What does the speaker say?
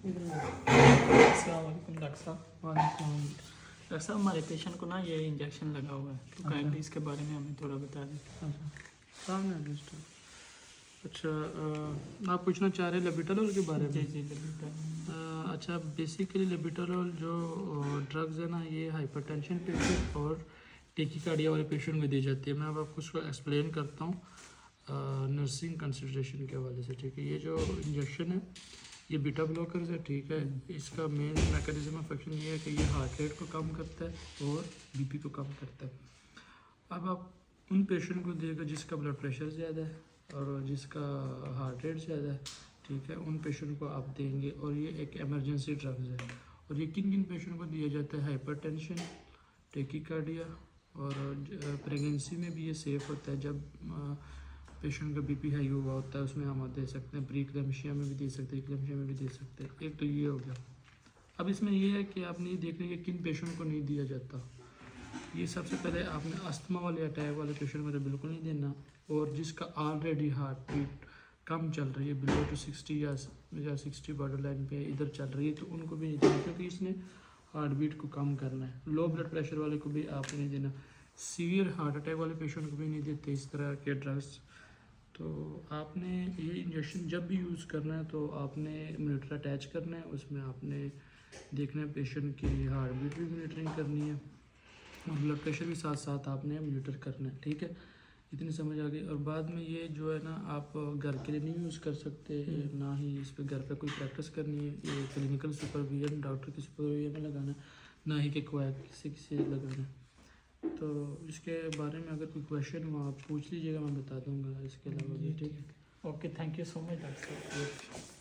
अस्सलाम वालेकुम डॉक्टर साहब। वालेकुम। डॉक्टर साहब, हमारे पेशेंट को ना ये इंजेक्शन लगा हुआ है, तो काइंडली इसके बारे में हमें थोड़ा बता दें। अच्छा, सामने लिस्ट। अच्छा, आप पूछना चाह रहे हैं लेबिटालोल के बारे जी में? जी बिल्कुल। अच्छा, बेसिकली लेबिटालोल जो ड्रग्स है ना, ये हाइपरटेंशन पेशेंट और टेकीकार्डिया वाले पेशेंट में दी जाती है। मैं अब आपको उसको एक्सप्लेन करता हूँ नर्सिंग कंसिडरेशन के हवाले से। ठीक है, ये जो इंजेक्शन है ये बीटा ब्लॉकर्स है। ठीक है, इसका मेन मैकेनिज्म ऑफ एक्शन ये है कि ये हार्ट रेट को कम करता है और बीपी को कम करता है। अब आप उन पेशेंट को देगा जिसका ब्लड प्रेशर ज़्यादा है और जिसका हार्ट रेट ज़्यादा है, ठीक है, उन पेशेंट को आप देंगे। और ये एक एमरजेंसी ड्रग्स है। और ये किन किन पेशेंट को दिया जाता है? हाइपरटेंशन, टेकीकार्डिया, और प्रेगनेंसी में भी ये सेफ़ होता है। जब पेशेंट का बीपी हाई हुआ होता है उसमें हम दे सकते हैं। प्री क्लैम्शिया में भी दे सकते हैं, क्लैम्शिया में भी दे सकते हैं। एक तो ये हो गया। अब इसमें ये है कि आपने ये देखना है कि किन पेशेंट को नहीं दिया जाता। ये सबसे पहले आपने अस्थमा वाले अटैक वाले पेशेंट को तो बिल्कुल नहीं देना। और जिसका ऑलरेडी हार्ट बीट कम चल रही है, बिलो टू 60 या 60 बॉर्डर लाइन पे इधर चल रही है, तो उनको भी नहीं देना, क्योंकि इसने हार्ट बीट को कम करना है। लो ब्लड प्रेशर वाले को भी आपने नहीं देना। सीवियर हार्ट अटैक वाले पेशेंट को भी नहीं देते इस तरह के ड्रग्स। तो आपने ये इंजेक्शन जब भी यूज़ करना है तो आपने मॉनिटर अटैच करना है, उसमें आपने देखना है पेशेंट की हार्ट बीट भी मॉनिटरिंग करनी है और ब्लड प्रेशर भी साथ साथ आपने मॉनिटर करना है। ठीक है, इतनी समझ आ गई। और बाद में ये जो है ना, आप घर के लिए नहीं यूज़ कर सकते, ना ही इस पर घर पे कोई प्रैक्टिस करनी है। ये क्लिनिकल सुपरविजन डॉक्टर की सुपरविजन में लगाना है, ना ही कि किसी से लगाना है। तो इसके बारे में अगर कोई क्वेश्चन हो आप पूछ लीजिएगा, मैं बता दूंगा इसके अलावा भी। ठीक है, okay, thank you so much doctor साहब।